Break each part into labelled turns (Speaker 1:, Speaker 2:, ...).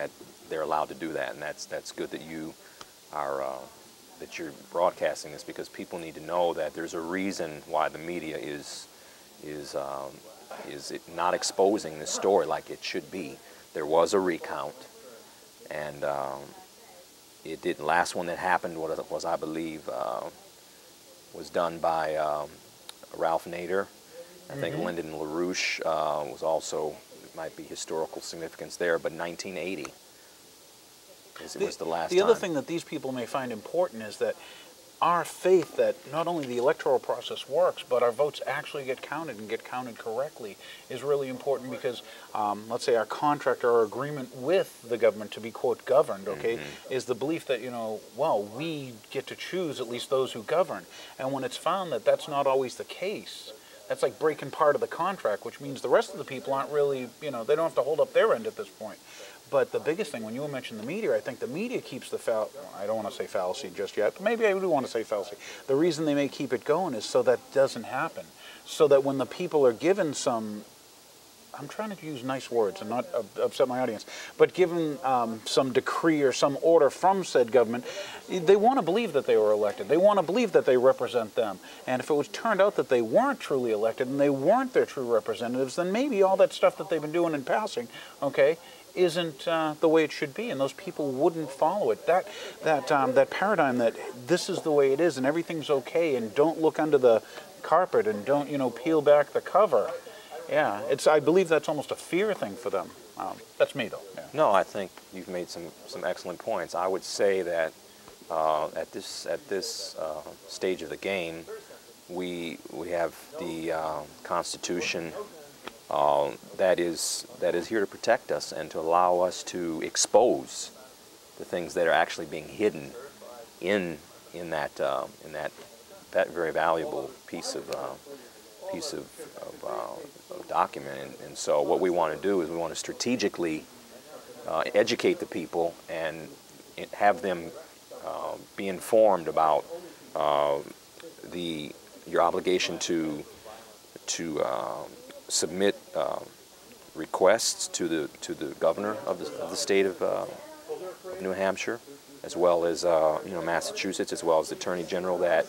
Speaker 1: that they're allowed to do that, and that's good that you are that you're broadcasting this, because people need to know that there's a reason why the media is it not exposing this story like it should be. There was a recount, and it didn't. Last one that happened was I believe was done by Ralph Nader. I think Lyndon LaRouche was also, it might be historical significance there, but 1980 was the last time.
Speaker 2: The other thing that these people may find important is that our faith that not only the electoral process works, but our votes actually get counted and get counted correctly is really important, because let's say our contract or our agreement with the government to be, quote, governed, okay, is the belief that, you know, well, we get to choose at least those who govern. And when it's found that that's not always the case, that's like breaking part of the contract, which means the rest of the people aren't really, you know, they don't have to hold up their end at this point. But the biggest thing, when you mentioned the media, I think the media keeps the I don't want to say fallacy just yet, but maybe I do want to say fallacy. The reason they may keep it going is so that doesn't happen. So that when the people are given some, I'm trying to use nice words and not upset my audience, but given some decree or some order from said government, they want to believe that they were elected. They want to believe that they represent them. And if it was turned out that they weren't truly elected and they weren't their true representatives, then maybe all that stuff that they've been doing in passing, okay, isn't the way it should be, and those people wouldn't follow it. That paradigm that this is the way it is and everything's okay, and don't look under the carpet and don't, you know, peel back the cover. Yeah, I believe that's almost a fear thing for them. That's me, though. Yeah.
Speaker 1: No, I think you've made some excellent points. I would say that at this stage of the game, we have the Constitution that is here to protect us and to allow us to expose the things that are actually being hidden in that very valuable piece of document. And so what we want to do is we want to strategically educate the people and have them be informed about your obligation to submit requests to the governor of the state of New Hampshire, as well as Massachusetts, as well as the Attorney General, that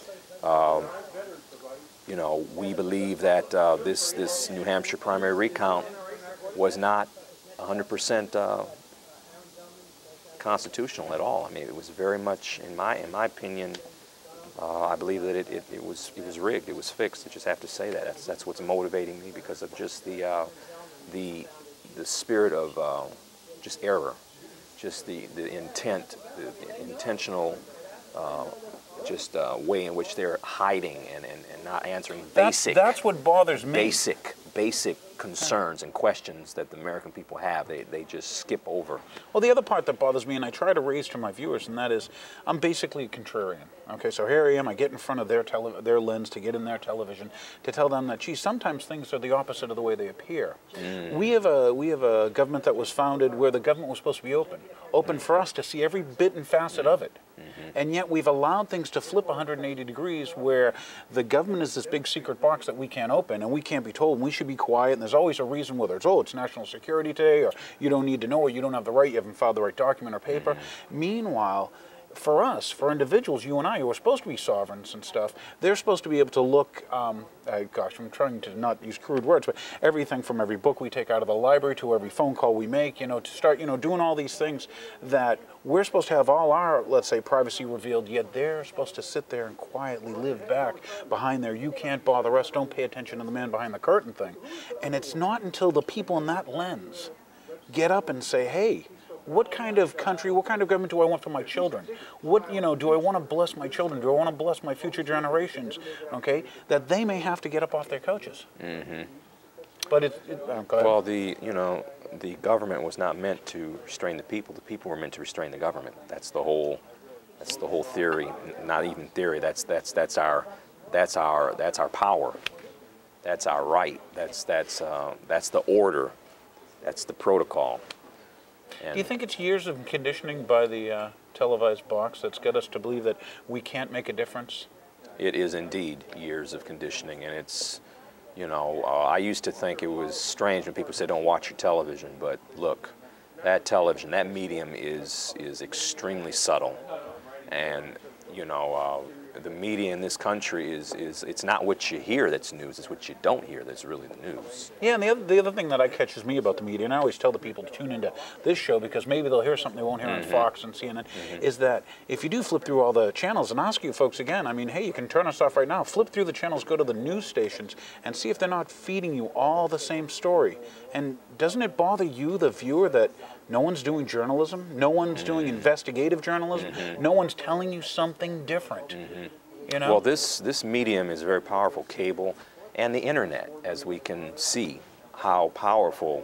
Speaker 1: we believe that this New Hampshire primary recount was not 100% constitutional at all. I mean, it was very much, in my opinion, I believe that it was rigged. It was fixed. I just have to say that. That's what's motivating me, because of just the spirit of just error, just the intent, the intentional way in which they're hiding and not answering basic.
Speaker 2: That's what bothers me.
Speaker 1: Basic concerns and questions that the American people have. They just skip over.
Speaker 2: Well, the other part that bothers me, and I try to raise to my viewers, and that is, I'm basically a contrarian. Okay, so here I am. I get in front of their lens to get in their television to tell them that, gee, sometimes things are the opposite of the way they appear. We have a government that was founded where the government was supposed to be open for us to see every bit and facet of it. And yet we've allowed things to flip 180 degrees, where the government is this big secret box that we can't open and we can't be told, and we should be quiet, and there's always a reason, whether it's national security today, or you don't need to know, or you don't have the right, you haven't filed the right document or paper. Meanwhile, for us, for individuals, you and I, who are supposed to be sovereigns and stuff, they're supposed to be able to look, gosh, I'm trying to not use crude words, but everything from every book we take out of the library to every phone call we make, to start, doing all these things that we're supposed to have all our, let's say, privacy revealed, yet they're supposed to sit there and quietly live back behind their "you can't bother us, don't pay attention to the man behind the curtain" thing. And it's not until the people in that lens get up and say, hey, what kind of country, what kind of government do I want for my children? What, do I want to bless my children? Do I want to bless my future generations? Okay, that they may have to get up off their couches. But
Speaker 1: well, the government was not meant to restrain the people. The people were meant to restrain the government. That's the whole theory. Not even theory. That's our power. That's our right. That's the order. That's the protocol. And
Speaker 2: do you think it's years of conditioning by the televised box that's got us to believe that we can't make a difference?
Speaker 1: It is indeed years of conditioning, and it's, I used to think it was strange when people said don't watch your television, but look, that television, that medium is extremely subtle, and you know, the media in this country is it's not what you hear that's news, it's what you don't hear that's really the news.
Speaker 2: Yeah, and the other thing that catches me about the media, and I always tell the people to tune into this show because maybe they'll hear something they won't hear on Fox and CNN, is that if you do flip through all the channels, and ask you folks again, I mean, hey, you can turn us off right now, flip through the channels, go to the news stations, and see if they're not feeding you all the same story. And doesn't it bother you, the viewer, that no one's doing journalism, no one's doing investigative journalism, no one's telling you something different? You know?
Speaker 1: Well, this medium is very powerful, cable and the internet, as we can see how powerful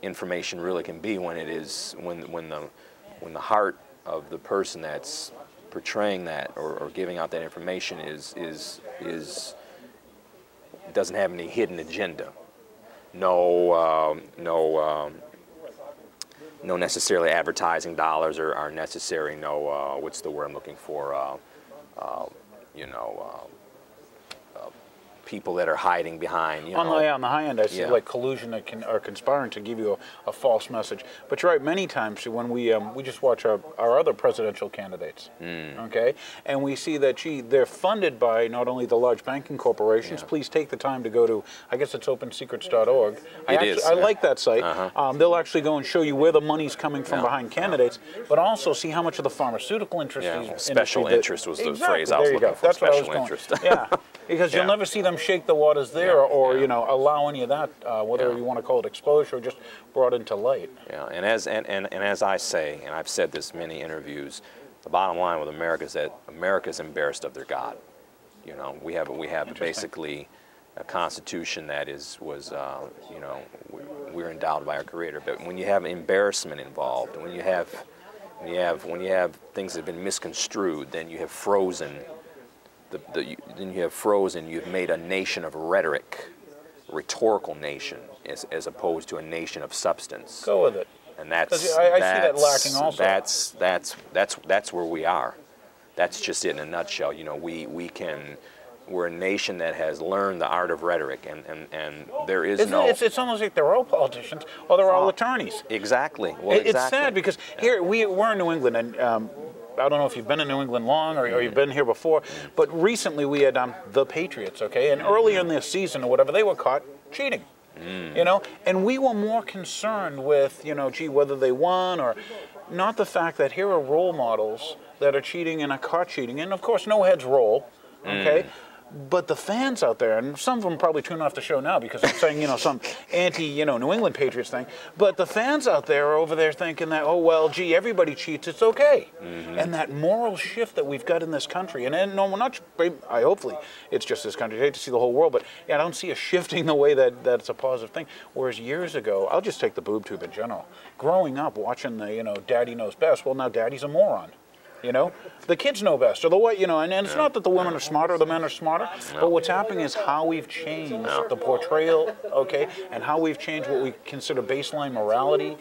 Speaker 1: information really can be when it is when the heart of the person that's portraying that or giving out that information doesn't have any hidden agenda. No necessarily advertising dollars are necessary. No, what's the word I'm looking for? You know, people that are hiding behind. You know.
Speaker 2: On the high end, I see like collusion or conspiring to give you a false message. But you're right. Many times when we just watch our other presidential candidates, okay, and we see that they're funded by not only the large banking corporations. Please take the time to go to, I guess it's opensecrets.org. I like that site. They'll actually go and show you where the money's coming from behind candidates, but also see how much of the pharmaceutical industry.
Speaker 1: Special interest was the phrase I was looking for.
Speaker 2: That's
Speaker 1: special
Speaker 2: what I was
Speaker 1: interest.
Speaker 2: Going. Yeah, because you'll never see them shake the waters there, or you know, allow any of that, whether you want to call it exposure or just brought into light.
Speaker 1: Yeah, and as I say, and I've said this in many interviews, the bottom line with America is that America's embarrassed of their God. You know, we have basically a constitution that was you know, we're endowed by our Creator. But when you have embarrassment involved, when you have things that have been misconstrued, then you have frozen. Then you have frozen. You've made a nation of rhetoric, a rhetorical nation, as opposed to a nation of substance.
Speaker 2: Go with it.
Speaker 1: And I see
Speaker 2: that lacking also.
Speaker 1: That's where we are. That's just it in a nutshell. You know, we're a nation that has learned the art of rhetoric, and there is
Speaker 2: It's almost like they're all politicians or they're all attorneys.
Speaker 1: Exactly. Well,
Speaker 2: It's sad because here we're in New England, and I don't know if you've been in New England long or you've been here before, but recently we had the Patriots, okay, and earlier in this season or whatever, they were caught cheating. You know, and we were more concerned with, you know, gee, whether they won or not, the fact that here are role models that are cheating and are caught cheating, and of course no heads roll, okay. But the fans out there, and some of them probably tune off the show now because I'm saying, you know, some anti, you know, New England Patriots thing. But the fans out there are over there thinking that, oh, well, gee, everybody cheats, it's okay. And that moral shift that we've got in this country, and no, we're not, hopefully it's just this country. I hate to see the whole world, but yeah, I don't see us shifting the way that it's a positive thing. Whereas years ago, I'll just take the boob tube in general. Growing up, watching the, you know, Daddy Knows Best, well, now Daddy's a moron. You know, the kids know best, or the what, you know, and it's not that the women are smarter or the men are smarter, but what's happening is how we've changed the portrayal, okay, and how we've changed what we consider baseline morality.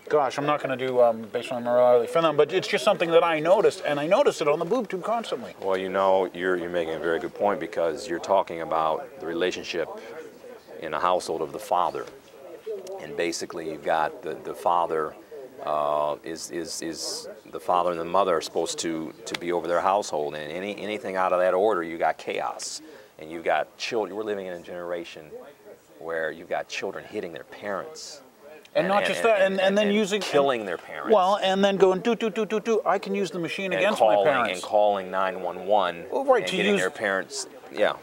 Speaker 2: Gosh, I'm not going to do baseline morality for them, but it's just something that I noticed, and I noticed it on the boob tube constantly.
Speaker 1: Well, you know, you're making a very good point because you're talking about the relationship in a household of the father, and basically you've got the father. Is the father and the mother are supposed to be over their household, and anything out of that order, you got chaos, and you got children. We're living in a generation where you've got children hitting their parents,
Speaker 2: and not just that, and then using
Speaker 1: killing their parents.
Speaker 2: Well, and then going do. I can use the machine against my parents
Speaker 1: and calling 911
Speaker 2: right,
Speaker 1: and getting their parents. Yeah.